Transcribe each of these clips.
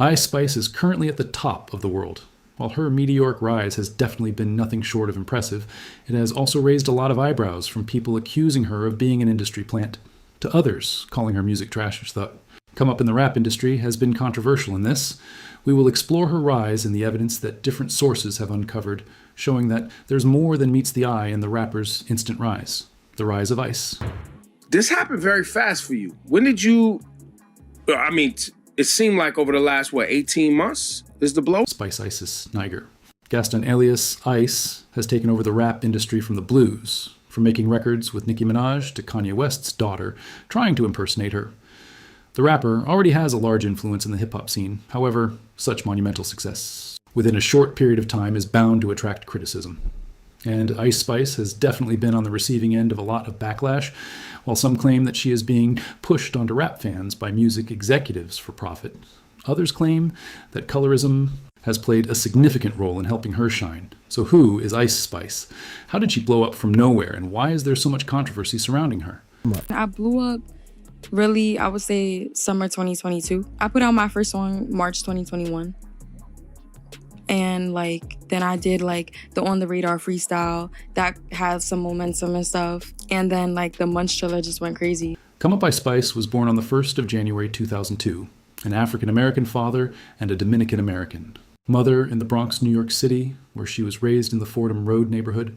Ice Spice is currently at the top of the world. While her meteoric rise has definitely been nothing short of impressive, it has also raised a lot of eyebrows from people accusing her of being an industry plant, to others calling her music trash as thought. Come up in the rap industry has been controversial in this. We will explore her rise and the evidence that different sources have uncovered, showing that there's more than meets the eye in the rapper's instant rise. The rise of Ice. This happened very fast for you. When did you... it seemed like over the last, 18 months is the blow? Spice Isis Niger. Gaston alias Ice has taken over the rap industry from the blues, from making records with Nicki Minaj to Kanye West's daughter, trying to impersonate her. The rapper already has a large influence in the hip-hop scene. However, such monumental success within a short period of time is bound to attract criticism. And Ice Spice has definitely been on the receiving end of a lot of backlash, while some claim that she is being pushed onto rap fans by music executives for profit. Others claim that colorism has played a significant role in helping her shine. So who is Ice Spice? How did she blow up from nowhere, and why is there so much controversy surrounding her? I blew up really, I would say summer 2022. I put out my first song March 2021. And then I did the On the Radar freestyle that had some momentum and stuff. And then the Munch Triller just went crazy. Come Up by Spice was born on the 1st of January 2002, an African-American father and a Dominican-American. Mother in the Bronx, New York City, where she was raised in the Fordham Road neighborhood.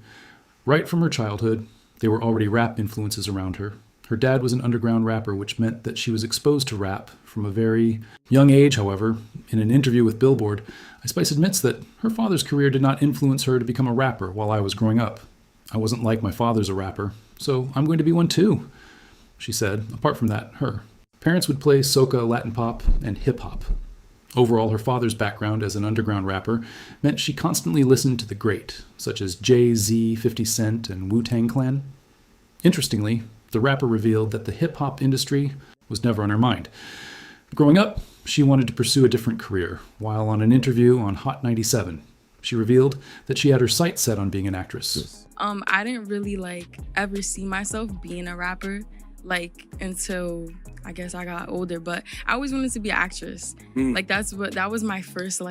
Right from her childhood, there were already rap influences around her. Her dad was an underground rapper, which meant that she was exposed to rap from a very young age. However, in an interview with Billboard, Ice Spice admits that her father's career did not influence her to become a rapper while I was growing up. I wasn't like my father's a rapper, so I'm going to be one too, she said. Apart from that, her parents would play soca, Latin pop, and hip-hop. Overall, her father's background as an underground rapper meant she constantly listened to the great, such as Jay-Z, 50 Cent, and Wu-Tang Clan. Interestingly, the rapper revealed that the hip-hop industry was never on her mind. Growing up, she wanted to pursue a different career, while on an interview on Hot 97, she revealed that she had her sights set on being an actress. I didn't really ever see myself being a rapper until I guess I got older, but I always wanted to be an actress. That was my first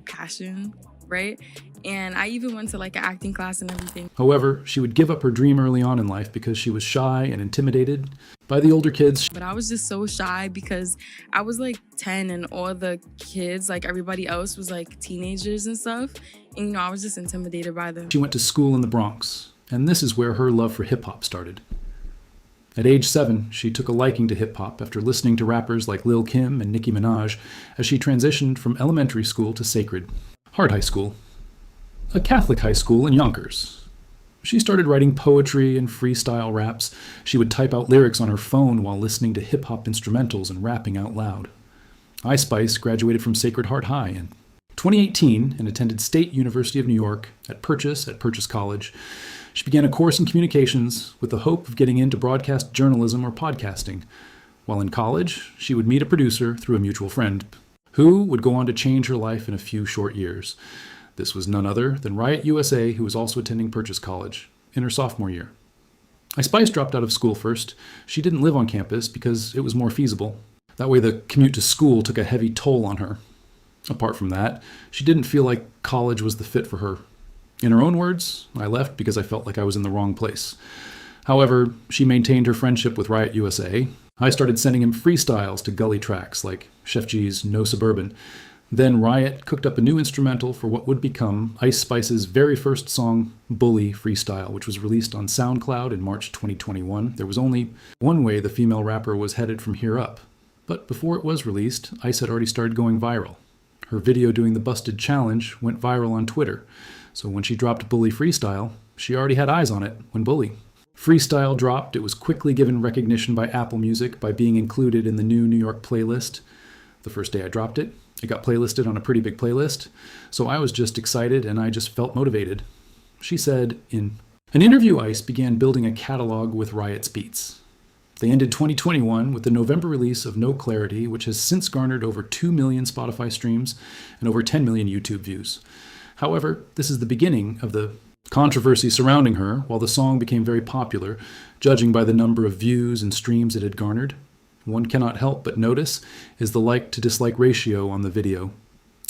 passion, right? And I even went to an acting class and everything. However, she would give up her dream early on in life because she was shy and intimidated by the older kids. But I was just so shy because I was 10 and all the kids, everybody else was teenagers and stuff. And I was just intimidated by them. She went to school in the Bronx, and this is where her love for hip-hop started. At age 7, she took a liking to hip-hop after listening to rappers like Lil' Kim and Nicki Minaj as she transitioned from elementary school to Sacred Heart High School, a Catholic high school in Yonkers. She started writing poetry and freestyle raps. She would type out lyrics on her phone while listening to hip-hop instrumentals and rapping out loud. Ice Spice graduated from Sacred Heart High in 2018 and attended State University of New York at Purchase College. She began a course in communications with the hope of getting into broadcast journalism or podcasting. While in college, she would meet a producer through a mutual friend, who would go on to change her life in a few short years. This was none other than Riot USA, who was also attending Purchase College in her sophomore year. Ice Spice dropped out of school first. She didn't live on campus because it was more feasible. That way the commute to school took a heavy toll on her. Apart from that, she didn't feel like college was the fit for her. In her own words, I left because I felt like I was in the wrong place. However, she maintained her friendship with Riot USA. I started sending him freestyles to gully tracks like Chef G's No Suburban. Then Riot cooked up a new instrumental for what would become Ice Spice's very first song, Bully Freestyle, which was released on SoundCloud in March 2021. There was only one way the female rapper was headed from here up. But before it was released, Ice had already started going viral. Her video doing the Busted Challenge went viral on Twitter. So when she dropped Bully Freestyle, she already had eyes on it when Bully. Freestyle dropped. It was quickly given recognition by Apple Music by being included in the new New York playlist. The first day I dropped it, it got playlisted on a pretty big playlist. So I was just excited and I just felt motivated. She said in an interview, Ice began building a catalog with Riot's beats. They ended 2021 with the November release of No Clarity, which has since garnered over 2 million Spotify streams and over 10 million YouTube views. However, this is the beginning of the controversy surrounding her, while the song became very popular, judging by the number of views and streams it had garnered. one cannot help but notice is the like to dislike ratio on the video.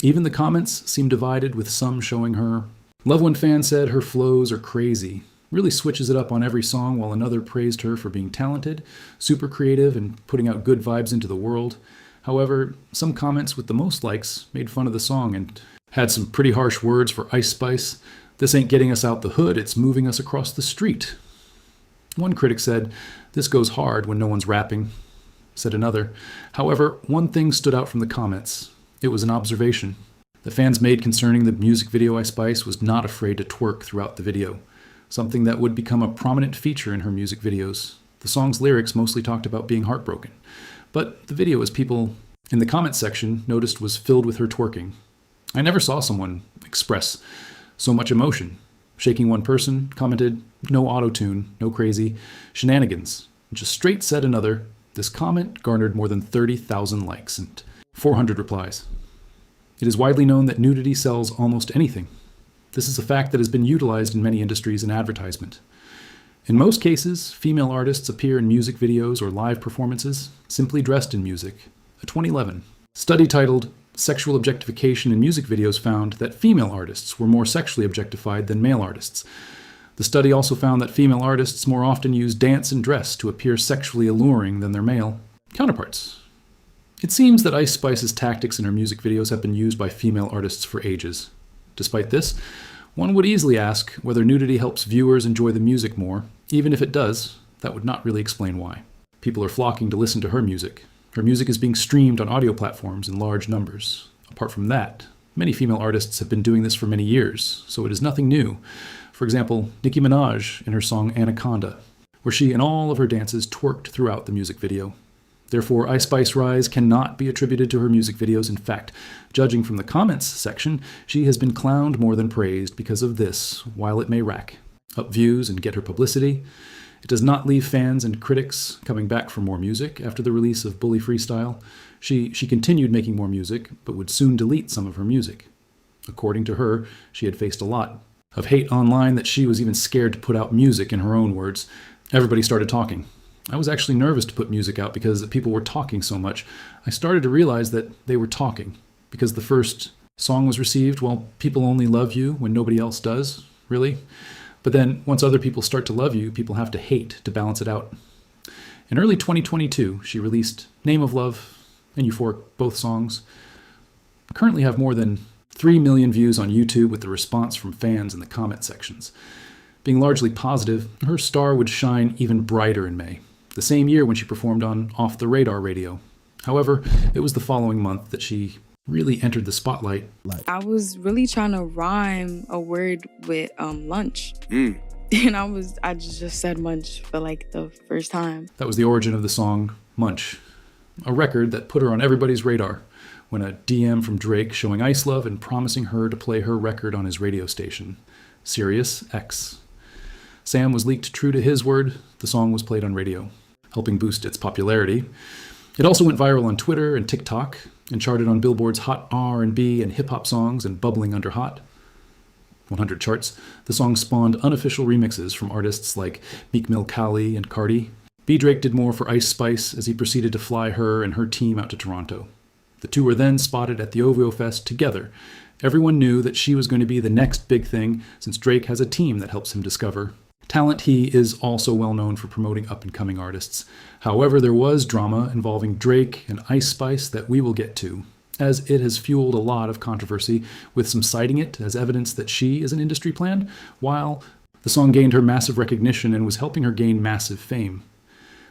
Even the comments seem divided, with some showing her. Love One fan said her flows are crazy, really switches it up on every song, while another praised her for being talented, super creative, and putting out good vibes into the world. However, some comments with the most likes made fun of the song and had some pretty harsh words for Ice Spice. This ain't getting us out the hood, it's moving us across the street. One critic said, this goes hard when no one's rapping. Said another. However, one thing stood out from the comments. It was an observation. The fans made concerning the music video Ice Spice was not afraid to twerk throughout the video, something that would become a prominent feature in her music videos. The song's lyrics mostly talked about being heartbroken, but the video, as people in the comments section noticed, was filled with her twerking. I never saw someone express so much emotion. Shaking one person commented, no auto-tune, no crazy shenanigans. Just straight said another. This comment garnered more than 30,000 likes and 400 replies. It is widely known that nudity sells almost anything. This is a fact that has been utilized in many industries in advertisement. In most cases, female artists appear in music videos or live performances, simply dressed in music. A 2011 study titled Sexual Objectification in Music Videos found that female artists were more sexually objectified than male artists. The study also found that female artists more often use dance and dress to appear sexually alluring than their male counterparts. It seems that Ice Spice's tactics in her music videos have been used by female artists for ages. Despite this, one would easily ask whether nudity helps viewers enjoy the music more. Even if it does, that would not really explain why. People are flocking to listen to her music. Her music is being streamed on audio platforms in large numbers. Apart from that, many female artists have been doing this for many years, so it is nothing new. For example, Nicki Minaj in her song Anaconda, where she in all of her dances twerked throughout the music video. Therefore, Ice Spice's rise cannot be attributed to her music videos. In fact, judging from the comments section, she has been clowned more than praised because of this. While it may rack up views and get her publicity, it does not leave fans and critics coming back for more music. After the release of Bully Freestyle, she continued making more music, but would soon delete some of her music. According to her, she had faced a lot of hate online that she was even scared to put out music. In her own words, everybody started talking. I was actually nervous to put music out because people were talking so much. I started to realize that they were talking because the first song was received. Well, people only love you when nobody else does, really. But then once other people start to love you, people have to hate to balance it out. In early 2022, she released Name of Love and Euphoric, both songs. Currently have more than 3 million views on YouTube, with the response from fans in the comment sections being largely positive. Her star would shine even brighter in May, the same year when she performed on Off the Radar radio. However, it was the following month that she really entered the spotlight. I was really trying to rhyme a word with lunch. And I just said munch for like the first time. That was the origin of the song Munch, a record that put her on everybody's radar when a DM from Drake showing Ice love and promising her to play her record on his radio station, Sirius X. Sam was leaked true to his word. The song was played on radio, helping boost its popularity. It also went viral on Twitter and TikTok and charted on Billboard's Hot R&B and hip-hop songs and Bubbling Under Hot 100 charts. The song spawned unofficial remixes from artists like Meek Mill Cali and Cardi. B. Drake did more for Ice Spice as he proceeded to fly her and her team out to Toronto. The two were then spotted at the OVO Fest together. Everyone knew that she was going to be the next big thing, since Drake has a team that helps him discover talent. He is also well known for promoting up-and-coming artists. However, there was drama involving Drake and Ice Spice that we will get to, as it has fueled a lot of controversy, with some citing it as evidence that she is an industry plant, while the song gained her massive recognition and was helping her gain massive fame.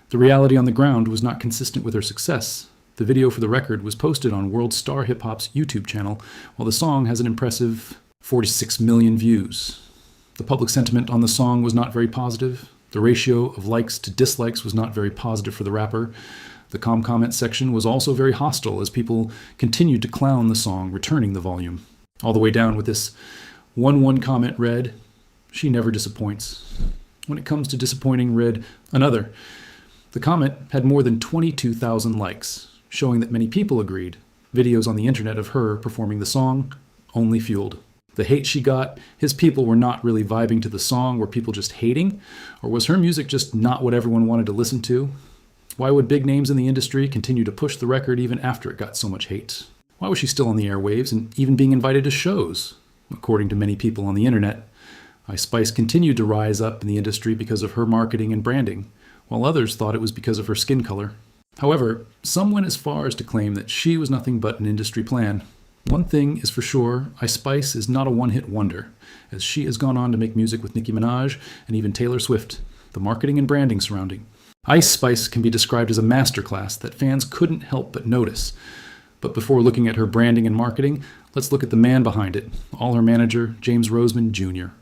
The reality on the ground was not consistent with her success. The video for the record was posted on World Star Hip Hop's YouTube channel, while the song has an impressive 46 million views. The public sentiment on the song was not very positive. The ratio of likes to dislikes was not very positive for the rapper. The comment section was also very hostile as people continued to clown the song, returning the volume. All the way down with this one comment read, "She never disappoints." When it comes to disappointing, read another. The comment had more than 22,000 likes, showing that many people agreed. Videos on the internet of her performing the song only fueled the hate she got. His people were not really vibing to the song. Were people just hating? Or was her music just not what everyone wanted to listen to? Why would big names in the industry continue to push the record even after it got so much hate? Why was she still on the airwaves and even being invited to shows? According to many people on the internet, Ice Spice continued to rise up in the industry because of her marketing and branding, while others thought it was because of her skin color. However, some went as far as to claim that she was nothing but an industry plan. One thing is for sure, Ice Spice is not a one-hit wonder, as she has gone on to make music with Nicki Minaj and even Taylor Swift. The marketing and branding surrounding Ice Spice can be described as a masterclass that fans couldn't help but notice. But before looking at her branding and marketing, let's look at the man behind it, all her manager, James Roseman Jr.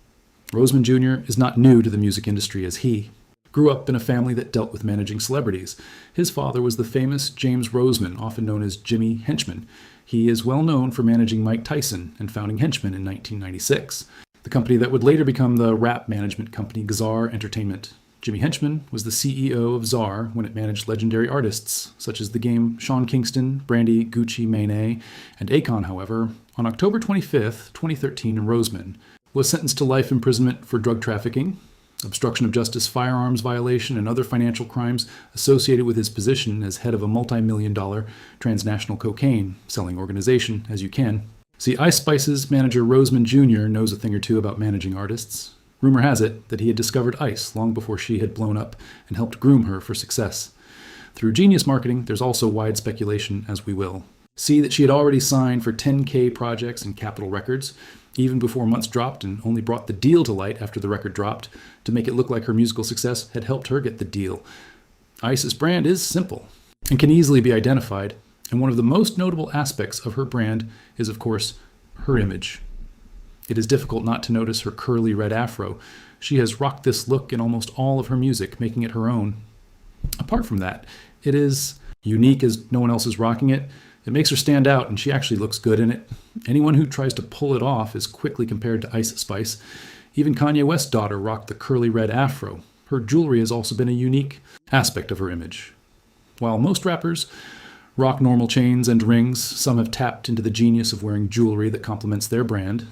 Roseman Jr. is not new to the music industry, as he grew up in a family that dealt with managing celebrities. His father was the famous James Roseman, often known as Jimmy Henchman. He is well known for managing Mike Tyson and founding Henchman in 1996, the company that would later become the rap management company Czar Entertainment. Jimmy Henchman was the CEO of Czar when it managed legendary artists such as The Game, Sean Kingston, Brandy, Gucci Mane, and Akon. However, on October 25, 2013, Roseman was sentenced to life imprisonment for drug trafficking, obstruction of justice, firearms violation, and other financial crimes associated with his position as head of a multi-million-dollar transnational cocaine selling organization, as you can. See, Ice Spice's manager Roseman Jr. knows a thing or two about managing artists. Rumor has it that he had discovered Ice long before she had blown up and helped groom her for success. Through genius marketing, there's also wide speculation, as we will see, that she had already signed for 10K projects and Capitol Records, even before months dropped, and only brought the deal to light after the record dropped to make it look like her musical success had helped her get the deal. Ice's brand is simple and can easily be identified, and one of the most notable aspects of her brand is, of course, her image. It is difficult not to notice her curly red afro. She has rocked this look in almost all of her music, making it her own. Apart from that, it is unique as no one else is rocking it. It makes her stand out, and she actually looks good in it. Anyone who tries to pull it off is quickly compared to Ice Spice. Even Kanye West's daughter rocked the curly red afro. Her jewelry has also been a unique aspect of her image. While most rappers rock normal chains and rings, some have tapped into the genius of wearing jewelry that complements their brand.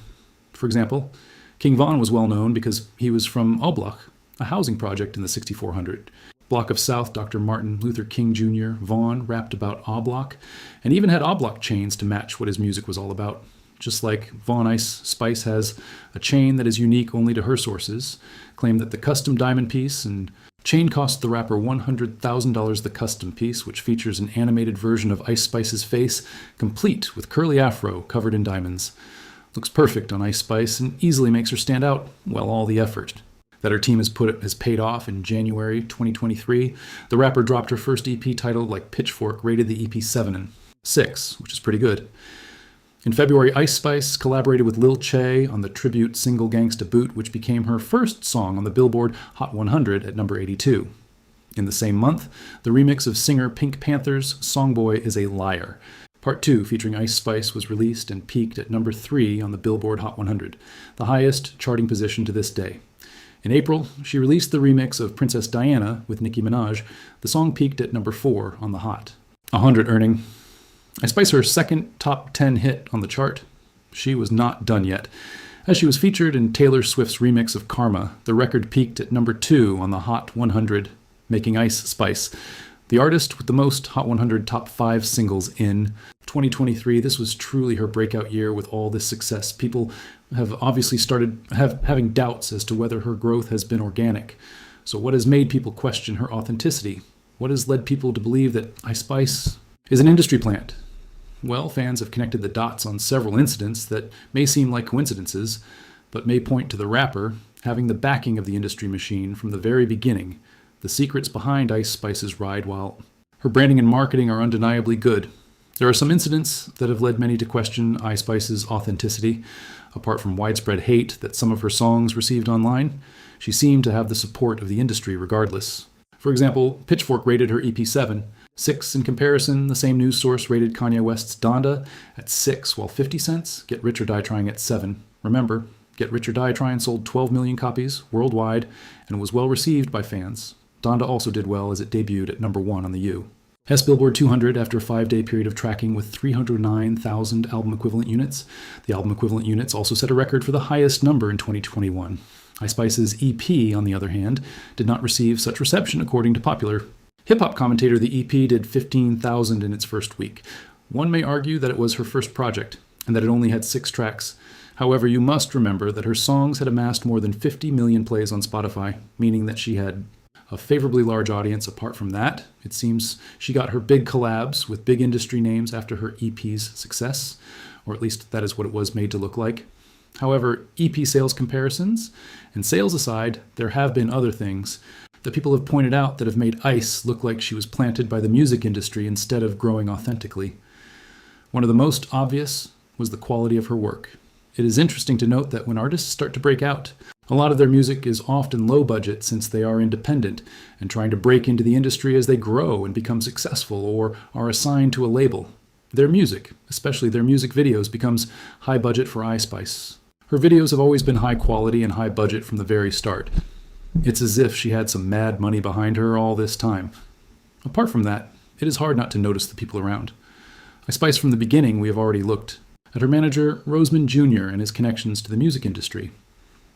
For example, King Von was well known because he was from Oblak, a housing project in the 6400 block of South. Dr. Martin Luther King Jr. Vaughn rapped about Oblak and even had Oblak chains to match what his music was all about. Just like Vaughn, Ice Spice has a chain that is unique only to her sources, claimed that the custom diamond piece and chain cost the rapper $100,000 the custom piece, which features an animated version of Ice Spice's face, complete with curly afro covered in diamonds. Looks perfect on Ice Spice and easily makes her stand out. Well, all the effort that her team has paid off. In January 2023, the rapper dropped her first EP titled like Pitchfork rated the EP 7 and 6, which is pretty good. In February, Ice Spice collaborated with Lil Che on the tribute single Gangsta Boot, which became her first song on the Billboard Hot 100 at number 82. In the same month, the remix of singer Pink Panther's Songboy is a Liar. Part 2, featuring Ice Spice, was released and peaked at number 3 on the Billboard Hot 100, the highest charting position to this day. In April, she released the remix of Princess Diana with Nicki Minaj. The song peaked at number 4 on the Hot 100, earning Ice Spice her second top 10 hit on the chart. She was not done yet. As she was featured in Taylor Swift's remix of Karma, the record peaked at number 2 on the Hot 100, making Ice Spice the artist with the most Hot 100 top 5 singles in 2023. This was truly her breakout year with all this success. People have obviously started having doubts as to whether her growth has been organic. So what has made people question her authenticity? What has led people to believe that Ice Spice is an industry plant? Well, fans have connected the dots on several incidents that may seem like coincidences, but may point to the rapper having the backing of the industry machine from the very beginning. The secrets behind Ice Spice's ride, while her branding and marketing are undeniably good. There are some incidents that have led many to question Ice Spice's authenticity. Apart from widespread hate that some of her songs received online, she seemed to have the support of the industry regardless. For example, Pitchfork rated her EP 7, 6 in comparison. The same news source rated Kanye West's Donda at 6, while 50 Cent's Get Rich or Die Trying at 7. Remember, Get Rich or Die Trying sold 12 million copies worldwide and was well received by fans. Donda also did well as it debuted at number 1 on the U. Billboard 200 after a 5-day period of tracking with 309,000 album equivalent units. The album equivalent units also set a record for the highest number in 2021. Ice Spice's EP, on the other hand, did not receive such reception according to Popular. Hip hop commentator, the EP did 15,000 in its first week. One may argue that it was her first project and that it only had 6 tracks. However, you must remember that her songs had amassed more than 50 million plays on Spotify, meaning that she had a favorably large audience. Apart from that, it seems she got her big collabs with big industry names after her EP's success, or at least that is what it was made to look like. However, EP sales comparisons and sales aside, there have been other things that people have pointed out that have made Ice look like she was planted by the music industry instead of growing authentically. One of the most obvious was the quality of her work. It is interesting to note that when artists start to break out, a lot of their music is often low budget since they are independent and trying to break into the industry as they grow and become successful or are assigned to a label. Their music, especially their music videos, becomes high budget for Ice Spice. Her videos have always been high quality and high budget from the very start. It's as if she had some mad money behind her all this time. Apart from that, it is hard not to notice the people around. Ice Spice from the beginning, we have already looked at her manager, Roseman Jr., and his connections to the music industry.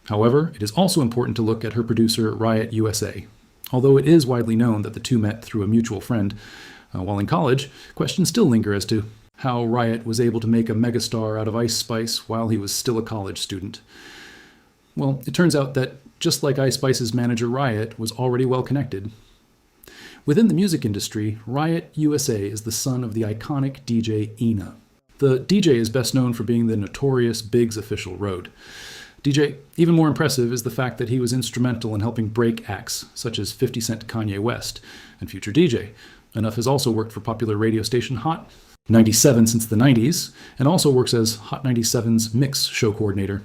However, it is also important to look at her producer, Riot USA. Although it is widely known that the two met through a mutual friend while in college, questions still linger as to how Riot was able to make a megastar out of Ice Spice while he was still a college student. Well, it turns out that just like Ice Spice's manager, Riot was already well connected. Within the music industry, Riot USA is the son of the iconic DJ Ina. The DJ is best known for being the notorious Biggs official road. DJ, even more impressive is the fact that he was instrumental in helping break acts such as 50 Cent Kanye West and Future DJ. Enough has also worked for popular radio station Hot 97 since the 90s, and also works as Hot 97's mix show coordinator.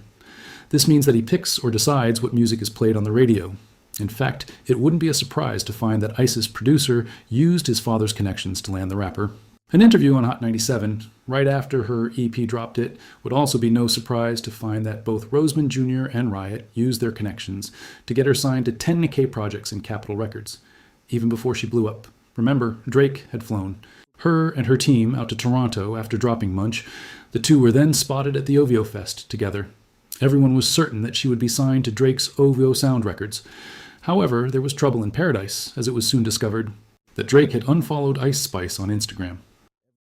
This means that he picks or decides what music is played on the radio. In fact, it wouldn't be a surprise to find that Ice's producer used his father's connections to land the rapper. An interview on Hot 97, right after her EP dropped it, would also be no surprise to find that both Roseman Jr. and Riot used their connections to get her signed to 10 Nikkei projects in Capitol Records, even before she blew up. Remember, Drake had flown her and her team out to Toronto after dropping Munch. The two were then spotted at the OVO Fest together. Everyone was certain that she would be signed to Drake's OVO Sound Records. However, there was trouble in paradise, as it was soon discovered that Drake had unfollowed Ice Spice on Instagram.